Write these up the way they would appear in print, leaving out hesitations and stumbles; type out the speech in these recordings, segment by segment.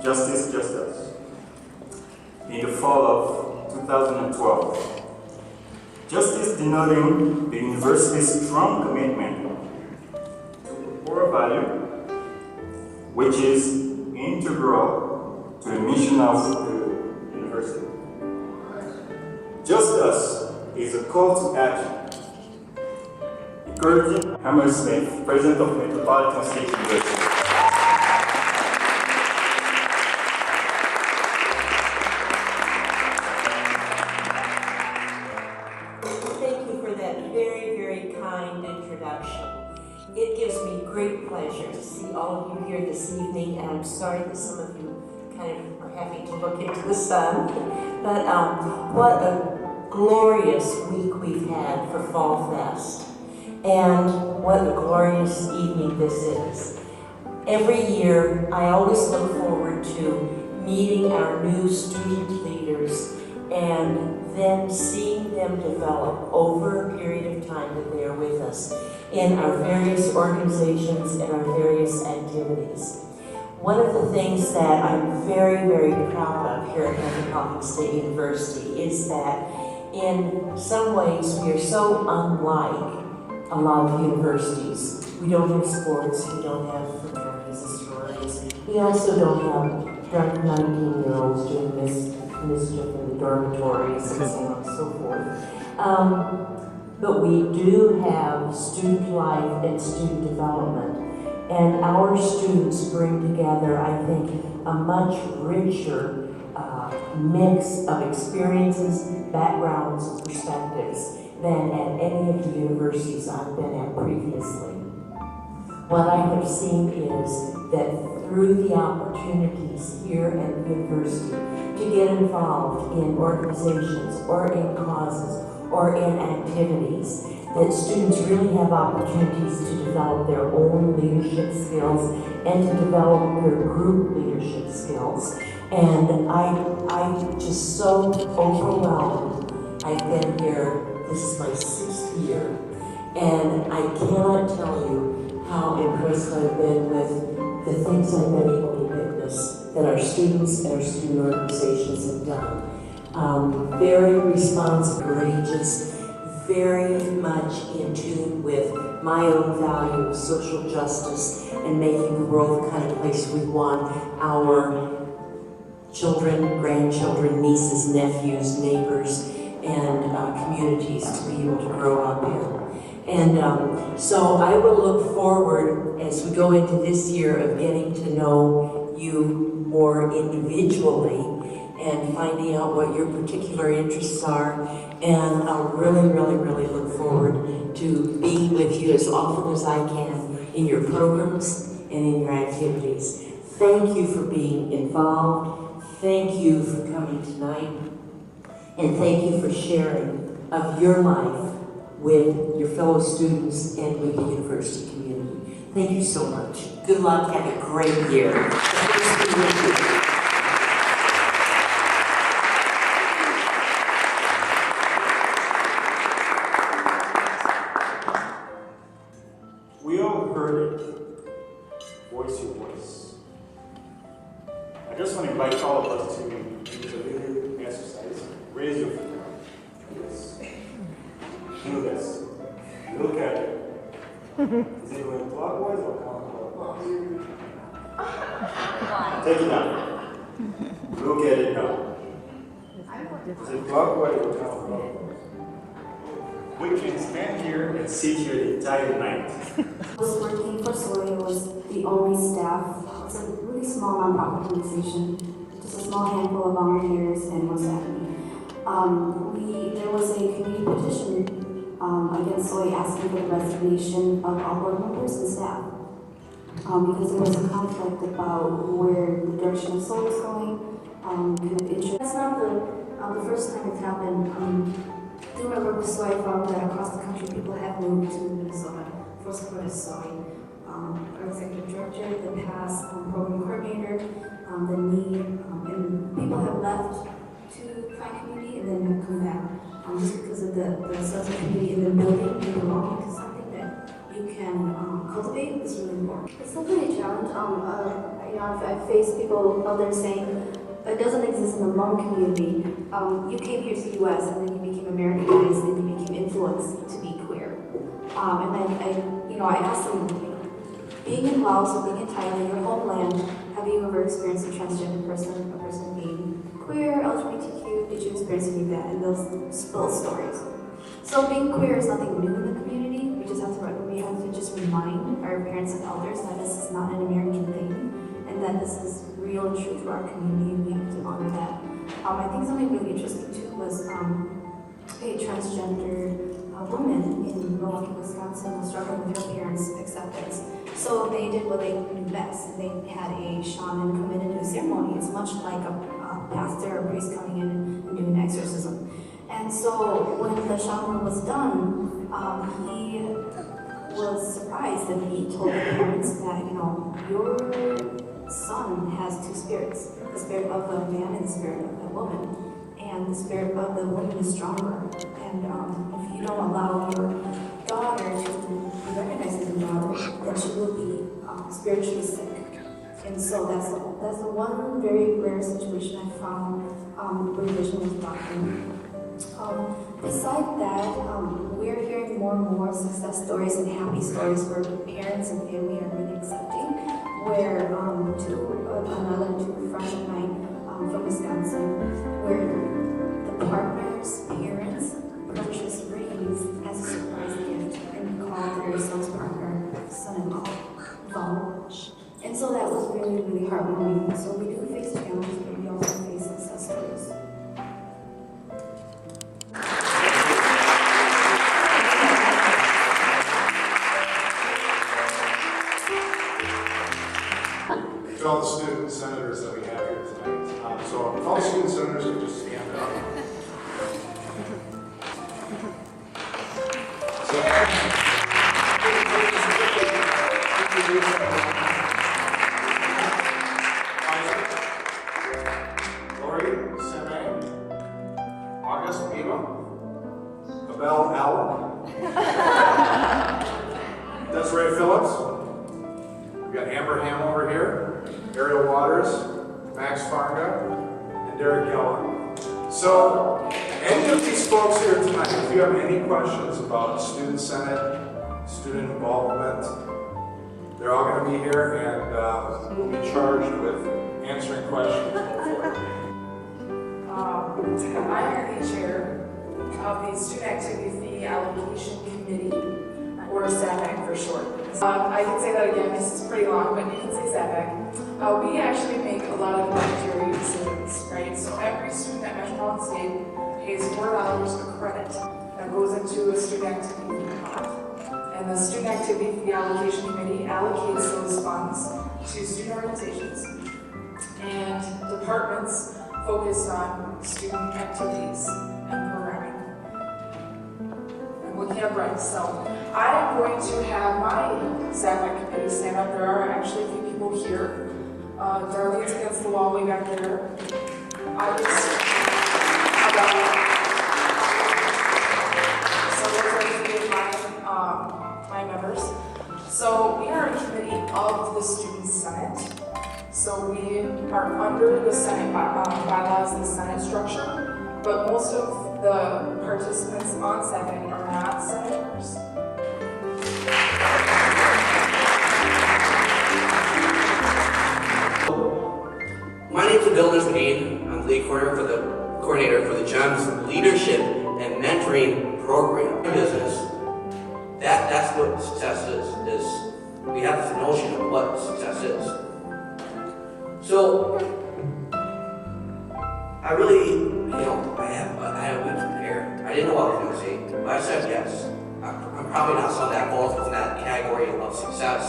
Justice, Just Us, in the fall of 2012. Justice denoting the university's strong commitment to core value, which is integral to the mission of the university. Just Us is a call to action, encouraging Hammersmith, President of Metropolitan State University. Thank you for that very, very kind introduction. It gives me great pleasure to see all of you here this evening, and I'm sorry that some of you kind of are having to look into the sun. But what a glorious week we've had for Fall Fest, and what a glorious evening this is. Every year, I always look forward to meeting our new student leaders and then seeing them develop over a period of time that they are with us in our various organizations and our various activities. One of the things that I'm very, very proud of here at Metropolitan State University is that in some ways we are so unlike a lot of universities. We don't have sports, we don't have fraternities and sororities. We also don't have drunk 19-year-olds doing mischief in the dormitories and so on and so forth. But we do have student life and student development. And our students bring together, I think, a much richer mix of experiences, backgrounds, and perspectives than at any of the universities I've been at previously. What I have seen is that through the opportunities here at the university to get involved in organizations or in causes or in activities, that students really have opportunities to develop their own leadership skills and to develop their group leadership skills. And I'm just so overwhelmed. I've been here, this is my 6th year, and I cannot tell you how impressed I've been with the things I've been able to witness that our students and our student organizations have done. Very responsive, courageous, very much in tune with my own value of social justice and making the world the kind of place we want our children, grandchildren, nieces, nephews, neighbors, and communities to be able to grow up in. And so I will look forward as we go into this year of getting to know you more individually and finding out what your particular interests are. And I'll really, really, really look forward to being with you as often as I can in your programs and in your activities. Thank you for being involved. Thank you for coming tonight. And thank you for sharing of your life with your fellow students and with the university community. Thank you so much. Good luck. Have a great year. We all heard it. Voice your voice. I just want to invite all of us to use a little exercise. Raise your finger. Yes. Do this. Look at it. Is it going clockwise or counterclockwise? Take it out. Look at it now. Is it clockwise or counterclockwise? We can stand here and sit here the entire night. I was working for Soria, was the only staff. It's a really small nonprofit organization, just a small handful of volunteers and one staff. There was a community petition against Soria asking for the resignation of all board members and staff because there was a conflict about where the direction of Soria was going. That's not the first time it's happened. Through my work with Soy, I found that across the country people have moved to Minnesota for support of Soy. Our executive director, the past program coordinator, the need, and people have left to find community and then have come back just because of the sense of community and the building and belonging to something that you can cultivate is really important. It's definitely a challenge. I I've faced people out there saying it doesn't exist in the Hmong community. You came here to the U.S. and then you became Americanized and you became influenced to be queer. And then I asked them, being in Laos or being in Thailand, your homeland, have you ever experienced a transgender person, a person being queer, LGBTQ? Did you experience any of that? And those spill stories. So being queer is nothing new in the community. We have to just remind our parents and elders that this is not an American thing, and that this is real and true to our community, and we have to honor that. I think something really interesting too was a transgender woman in Milwaukee, Wisconsin was struggling with her parents' acceptance. So they did what they knew best. They had a shaman come in and do a ceremony. It's much like a pastor or priest coming in and doing an exorcism. And so when the shaman was done, he was surprised and he told the parents that, your son has two spirits, the spirit of the man and the spirit of the woman. And the spirit of the woman is stronger. And if you don't allow your daughter to be recognized as a daughter, then she will be spiritually sick. And so that's the one very rare situation I found where vision was blocking. Beside that, we're hearing more and more success stories and happy stories where parents and family are really accepting. Where another two friends of mine from Wisconsin, where the partner's parents purchased rings as a surprise gift and called their son's partner son-in-law Val. And so that was really, really heartwarming. So we do face challenges, but we also face success stories. To all the student senators that we have here tonight. So if all the student senators could just stand up. Lori Seme, August Piva, Abel Allen, Desiree Phillips. We've got Amber Ham over here, Ariel Waters, Max Farga, and Derek Yellen. So, any of these folks here tonight, if you have any questions about Student Senate, student involvement, they're all going to be here and we'll be charged with answering questions. I'm the chair of the Student Activity Fee Allocation Committee, or SAPAC for short. I can say that again, this is pretty long, but you can say SAPAC. We actually make a lot of budgetary decisions, right? So every student at Metropolitan State pays $4 a credit that goes into a student activity fee pot. And the Student Activity Fee Allocation Committee allocates those funds to student organizations and departments focused on student activities and programming. I'm looking at Brett, so I am going to have my SAPAC committee stand up. There are actually a few people here. Darlene's against the wall way back there. So those are a few of my members. So we are a committee of the Student Senate. So we are under the Senate bylaws, the Senate structure, but most of the participants on SAPAC are not senators. My name is Bill Nismanine. I'm the lead coordinator for the GEMS Leadership and Mentoring Program. Business. That's what success is we have this notion of what success is. So I really, I had a week to prepare. I didn't know what I was going to say, but I said yes. I'm probably not someone that falls within that category of success,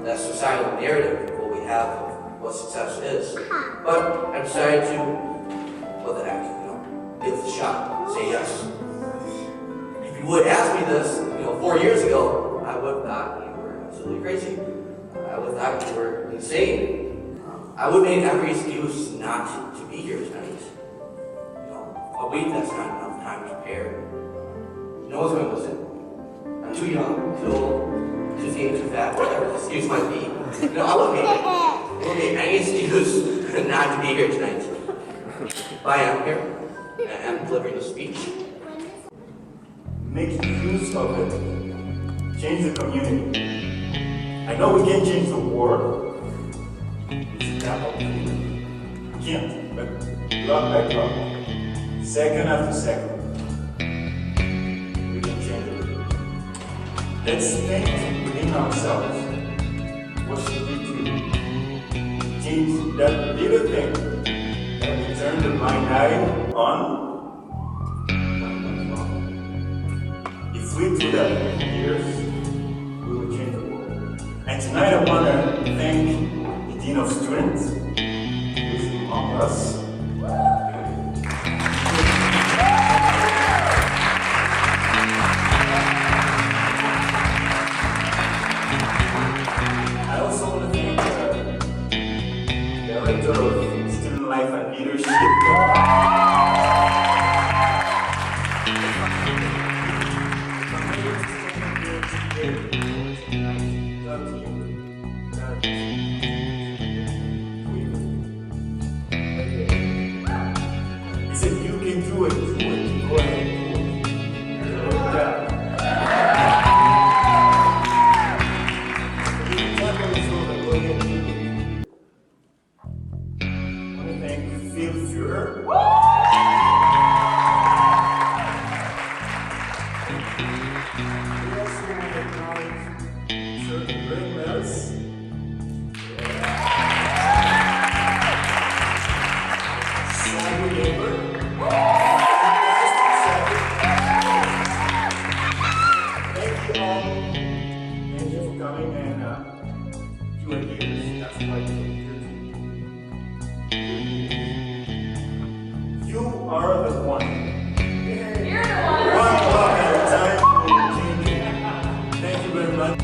that societal narrative what we have of what success is. But I decided to, what the heck, give it a shot, say yes. If you would ask me this, 4 years ago, I would have thought you were absolutely crazy. I would have thought you were insane. I would make every excuse not to be here tonight. A week, that's not enough time to prepare. No one's going to listen. I'm too young, too old, too thin, too fat, whatever the excuse might be. I would make it. Okay, any excuse not to be here tonight. But I am here, and I'm delivering the speech. Make use of it. Change the community. I know we can't change the world. It's not up to you. We can't, but block by block, second after second, we can change it. Let's think within ourselves. What should we do? Change that little thing that we turn the blind eye on. If we do that for years, we will change the world. And tonight I want to thank the Dean of Students who is among us. I also want to thank the Director of Student Life and Leadership. He said, you can do it, go ahead, do it. Good job. You tap on his shoulder, go ahead, do it. I want to thank Phil Führer. We also want to acknowledge certain great members. Thank you all. Thank you for coming and you are leaders. That's why you're here today. You are the one. You're the one. One block at a time will change it. Thank you very much.